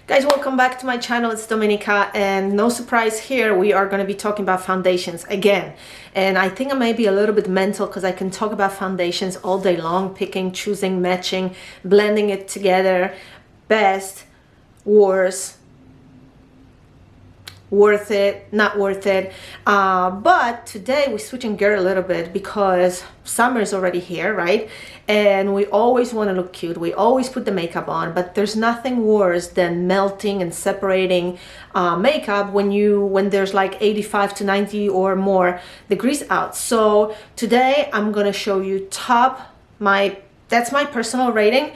Guys, welcome back to my channel. It's Dominica, and no surprise here, we are going to be talking about foundations again. And I think I may be a little bit mental because I can talk about foundations all day long, picking, choosing, matching, blending it together, best, worst, worth it, not worth it. But today we're switching gear a little bit because summer is already here, right? And we always want to look cute. We always put the makeup on, but there's nothing worse than melting and separating makeup when there's like 85 to 90 or more degrees out. So today I'm gonna show you that's my personal rating,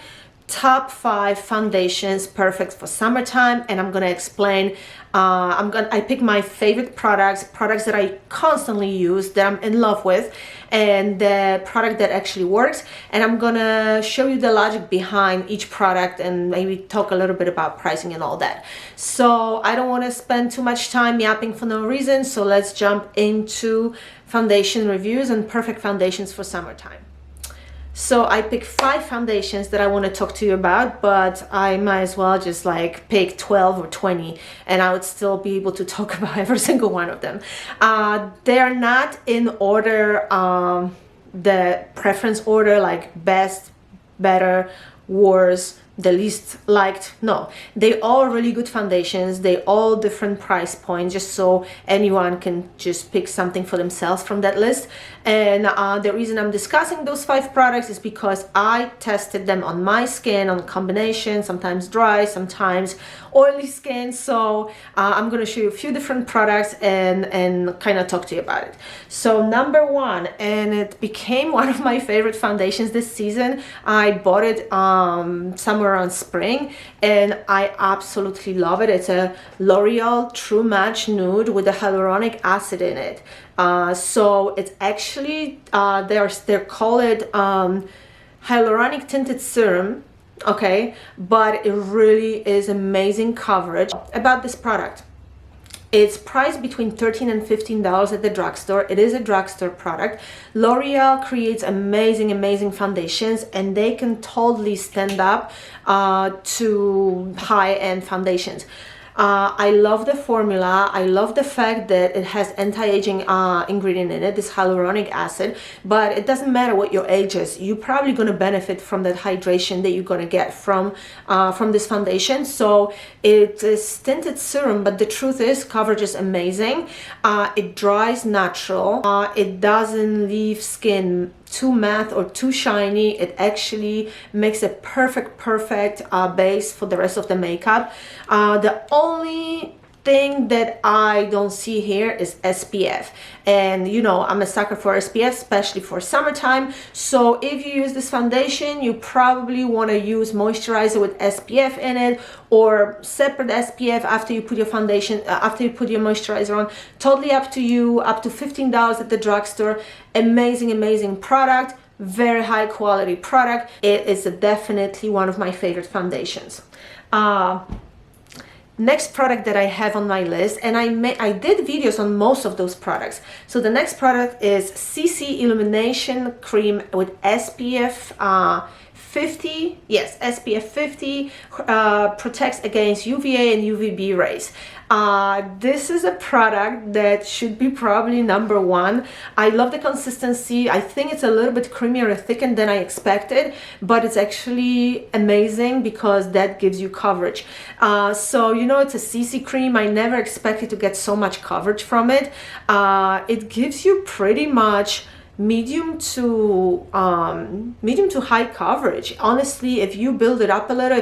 top 5 foundations perfect for summertime, and I'm gonna explain. I pick my favorite products that I constantly use, that I'm in love with, and the product that actually works. And I'm gonna show you the logic behind each product and maybe talk a little bit about pricing and all that. So I don't want to spend too much time yapping for no reason. So let's jump into foundation reviews and perfect foundations for summertime. So I picked 5 foundations that I want to talk to you about, but I might as well just like pick 12 or 20 and I would still be able to talk about every single one of them. They are not in order, the preference order, like best, better, worst, the least liked. No, they all really good foundations. They all different price points, just so anyone can just pick something for themselves from that list. And the reason I'm discussing those 5 products is because I tested them on my skin, on combination, sometimes dry, sometimes oily skin. So I'm going to show you a few different products and kind of talk to you about it. So number 1, and it became one of my favorite foundations this season. I bought it somewhere around spring and I absolutely love it. It's a L'Oreal True Match Nude with a hyaluronic acid in it. So it's actually they're called it hyaluronic tinted serum, okay, but it really is amazing coverage. About this product, it's priced between $13 and $15 at the drugstore. It is a drugstore product. L'Oreal creates amazing foundations, and they can totally stand up to high-end foundations. I love the formula. I love the fact that it has anti-aging ingredient in it, this hyaluronic acid, but it doesn't matter what your age is. You're probably going to benefit from that hydration that you're going to get from this foundation. So it is tinted serum, but the truth is coverage is amazing. It dries natural. It doesn't leave skin too matte or too shiny. It actually makes a perfect base for the rest of the makeup. The only thing that I don't see here is SPF, and you know I'm a sucker for SPF, especially for summertime. So if you use this foundation, you probably want to use moisturizer with SPF in it, or separate SPF after you put your foundation, after you put your moisturizer on. Totally up to you. Up to $15 at the drugstore. Amazing product, very high quality product. It is definitely one of my favorite foundations. Next product that I have on my list, and I did videos on most of those products. So the next product is CC Illumination Cream with SPF 50. Yes, SPF 50, protects against UVA and UVB rays. This is a product that should be probably number 1. I love the consistency. I think it's a little bit creamier or thickened than I expected, but it's actually amazing because that gives you coverage. So you know, it's a CC cream. I never expected to get so much coverage from it. It gives you pretty much medium to high coverage. Honestly, if you build it up a little,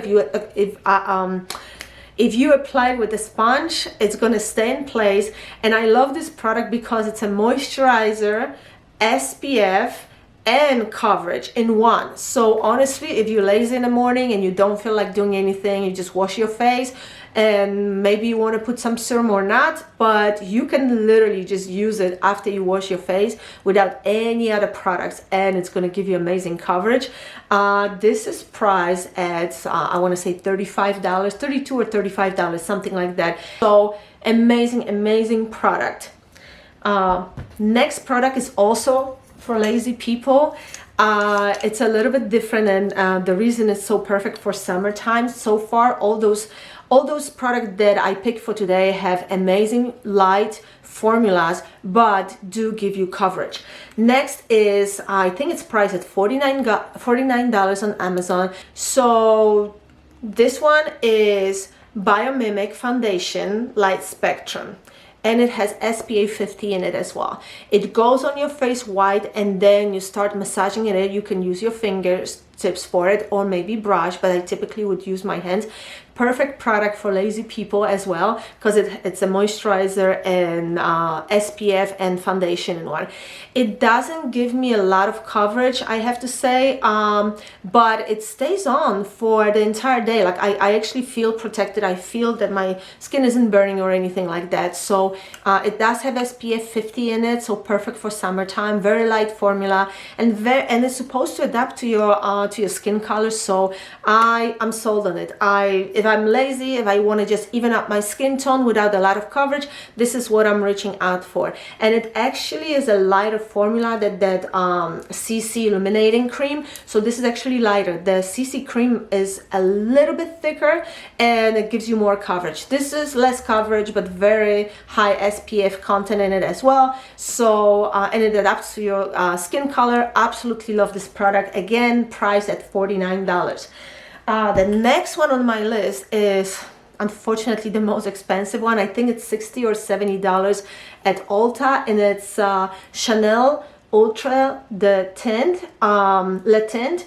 if you apply it with a sponge, it's gonna stay in place. And I love this product because it's a moisturizer, SPF, and coverage in one. So honestly, if you're lazy in the morning and you don't feel like doing anything, you just wash your face, and maybe you want to put some serum or not, but you can literally just use it after you wash your face without any other products, and it's going to give you amazing coverage. This is priced at I want to say $35, $32 or $35, something like that. So amazing product. Next product is also for lazy people. It's a little bit different, and the reason it's so perfect for summertime. So far, all those All those products that I picked for today have amazing light formulas, but do give you coverage. Next is, I think it's priced at $49 on Amazon. So this one is Biomimic Foundation Light Spectrum, and it has SPF 50 in it as well. It goes on your face white, and then you start massaging it. You can use your fingers tips for it, or maybe brush, but I typically would use my hands. Perfect product for lazy people as well, because it's a moisturizer and SPF and foundation in one. It doesn't give me a lot of coverage, I have to say, but it stays on for the entire day. Like I actually feel protected. I feel that my skin isn't burning or anything like that. So it does have SPF 50 in it, so perfect for summertime. Very light formula, and it's supposed to adapt to your skin color. So I'm sold on it. If I'm lazy, if I want to just even up my skin tone without a lot of coverage, this is what I'm reaching out for. And it actually is a lighter formula than that CC illuminating cream. So this is actually lighter. The CC cream is a little bit thicker, and it gives you more coverage. This is less coverage, but very high SPF content in it as well. So and it adapts to your skin color. Absolutely love this product. Again, priced at $49. The next one on my list is unfortunately the most expensive one. I think it's $60 or $70 at Ulta, and it's Chanel Ultra the Tint, Le Tint.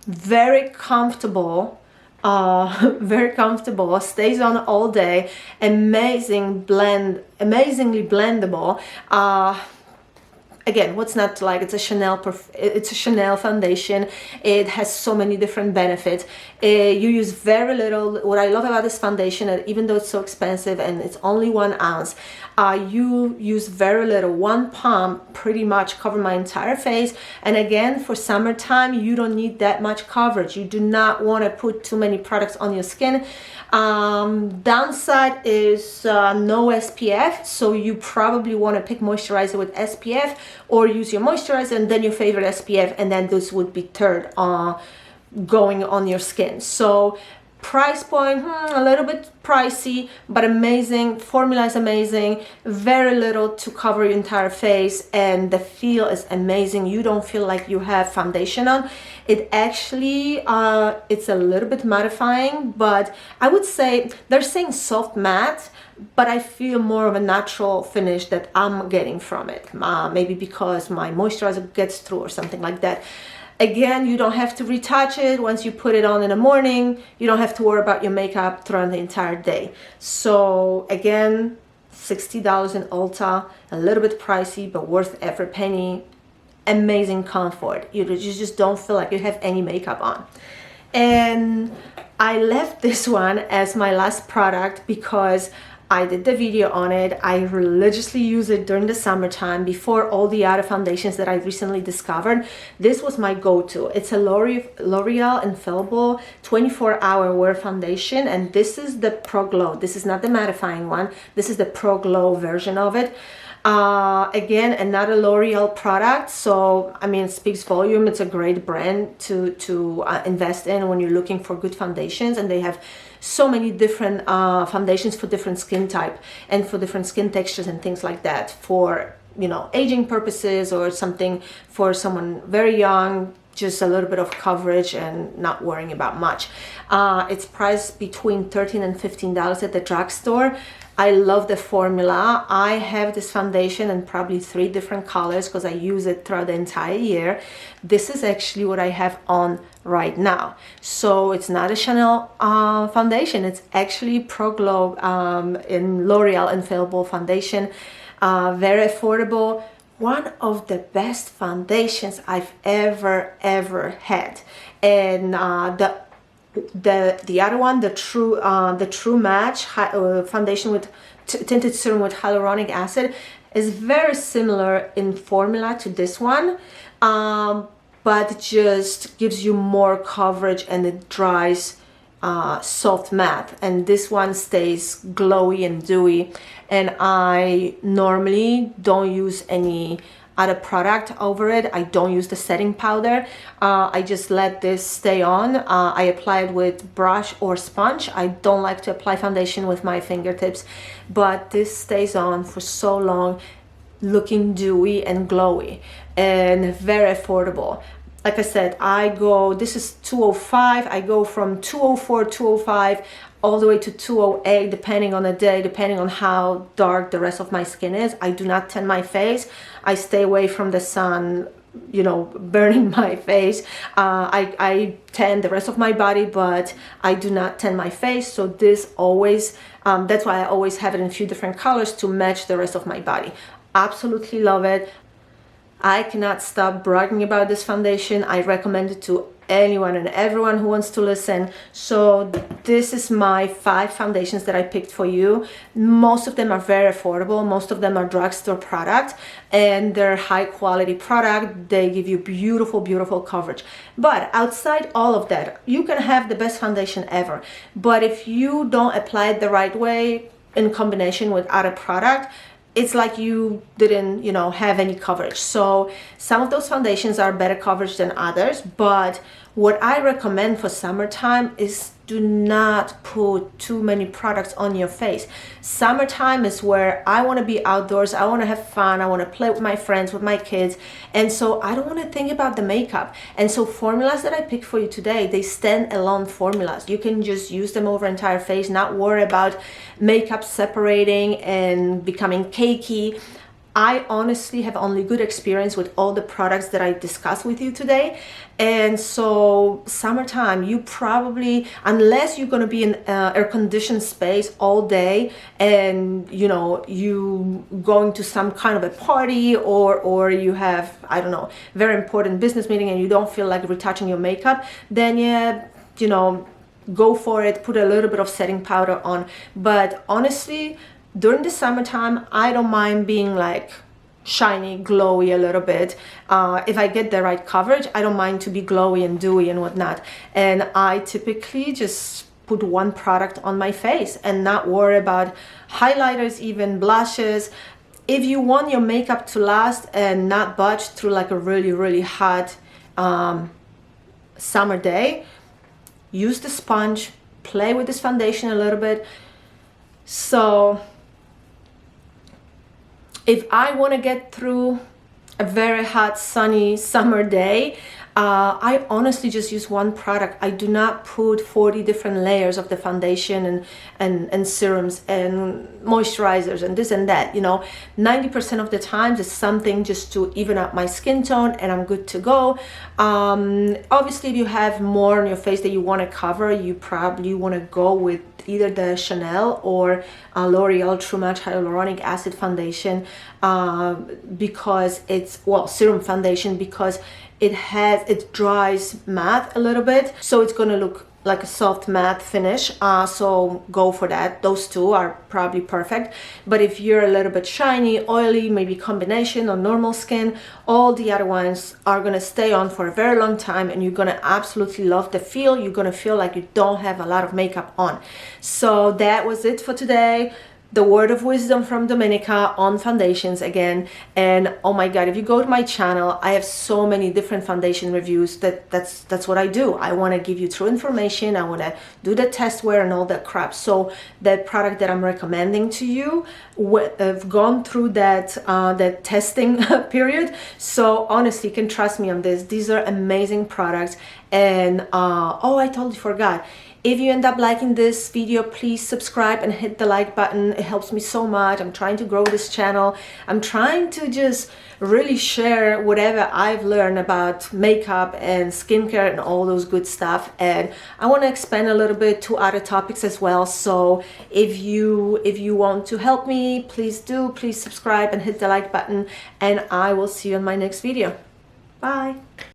Very comfortable. Very comfortable, stays on all day, amazingly blendable. Again, what's not to like? It's a Chanel foundation. It has so many different benefits. You use very little. What I love about this foundation, that even though it's so expensive and it's only 1 ounce, you use very little. 1 pump pretty much cover my entire face. And again, for summertime, you don't need that much coverage. You do not want to put too many products on your skin. Downside is no SPF, so you probably want to pick moisturizer with SPF, or use your moisturizer and then your favorite SPF, and then this would be third going on your skin. So price point, a little bit pricey, but amazing. Formula is amazing. Very little to cover your entire face, and the feel is amazing. You don't feel like you have foundation on. It actually, it's a little bit mattifying, but I would say they're saying soft matte, but I feel more of a natural finish that I'm getting from it. Maybe because my moisturizer gets through or something like that. Again, you don't have to retouch it once you put it on in the morning. You don't have to worry about your makeup throughout the entire day. So again, $60 in Ulta, a little bit pricey, but worth every penny. Amazing comfort. You just don't feel like you have any makeup on. And I left this one as my last product because I did the video on it. I religiously use it during the summertime before all the other foundations that I recently discovered. This was my go-to. It's a L'Oreal Infallible 24-hour wear foundation, and this is the Pro Glow. This is not the mattifying one. This is the Pro Glow version of it. Again, another L'Oreal product, so I mean, it speaks volume. It's a great brand to invest in when you're looking for good foundations, and they have so many different foundations for different skin type and for different skin textures and things like that, for, you know, aging purposes, or something for someone very young, just a little bit of coverage and not worrying about much. It's priced between $13 and $15 at the drugstore. I love the formula. I have this foundation in probably 3 different colors because I use it throughout the entire year. This is actually what I have on right now. So it's not a Chanel foundation. It's actually Pro Glow in L'Oreal Infallible foundation. Very affordable. One of the best foundations I've ever had. And the other one, the True Match foundation with tinted serum with hyaluronic acid, is very similar in formula to this one, but just gives you more coverage, and it dries soft matte, and this one stays glowy and dewy. And I normally don't use any other product over it. I don't use the setting powder. I just let this stay on. I apply it with brush or sponge. I don't like to apply foundation with my fingertips, but this stays on for so long, looking dewy and glowy and very affordable. Like I said, this is 205. I go from 204, 205 all the way to 208 depending on the day, depending on how dark the rest of my skin is. I do not tan my face. I stay away from the sun, you know, burning my face. I tan the rest of my body, but I do not tan my face. So this always, that's why I always have it in a few different colors to match the rest of my body. Absolutely love it. I cannot stop bragging about this foundation. I recommend it to anyone and everyone who wants to listen. So this is my 5 foundations that I picked for you. Most of them are very affordable. Most of them are drugstore product, and they're high quality product. They give you beautiful, beautiful coverage. But outside all of that, you can have the best foundation ever. But if you don't apply it the right way in combination with other product, it's like you didn't, you know, have any coverage. So some of those foundations are better coverage than others, but what I recommend for summertime is do not put too many products on your face. Summertime is where I want to be outdoors, I want to have fun, I want to play with my friends, with my kids, and so I don't want to think about the makeup. And so formulas that I picked for you today, they stand alone formulas. You can just use them over entire face, not worry about makeup separating and becoming cakey. I honestly have only good experience with all the products that I discussed with you today. And so summertime, you probably, unless you're going to be in air-conditioned space all day and, you know, you going to some kind of a party or you have, I don't know, very important business meeting and you don't feel like retouching your makeup, then yeah, you know, go for it, put a little bit of setting powder on. But honestly, during the summertime, I don't mind being like shiny, glowy a little bit. If I get the right coverage, I don't mind to be glowy and dewy and whatnot. And I typically just put one product on my face and not worry about highlighters, even blushes. If you want your makeup to last and not budge through like a really, really hot summer day, use the sponge, play with this foundation a little bit. So if I want to get through a very hot, sunny summer day, I honestly just use one product. I do not put 40 different layers of the foundation and serums and moisturizers and this and that. You know, 90% of the times it's something just to even up my skin tone and I'm good to go. Obviously, if you have more on your face that you want to cover, you probably want to go with either the Chanel or L'Oreal True Match Hyaluronic Acid Foundation because it's, well, serum foundation, because it dries matte a little bit, so it's gonna look like a soft matte finish. So go for that. Those two are probably perfect. But if you're a little bit shiny, oily, maybe combination or normal skin, all the other ones are gonna stay on for a very long time and you're gonna absolutely love the feel. You're gonna feel like you don't have a lot of makeup on. So that was it for today. The word of wisdom from Domenica on foundations again. And oh my god, if you go to my channel, I have so many different foundation reviews. That's what I do. I want to give you true information. I want to do the test wear and all that crap. So that product that I'm recommending to you, I've gone through that testing period. So honestly, you can trust me on this. These are amazing products. And oh, I totally forgot. If you end up liking this video, please subscribe and hit the like button. It helps me so much. I'm trying to grow this channel. I'm trying to just really share whatever I've learned about makeup and skincare and all those good stuff. And I want to expand a little bit to other topics as well. So if you want to help me, please do. Please subscribe and hit the like button. And I will see you in my next video. Bye.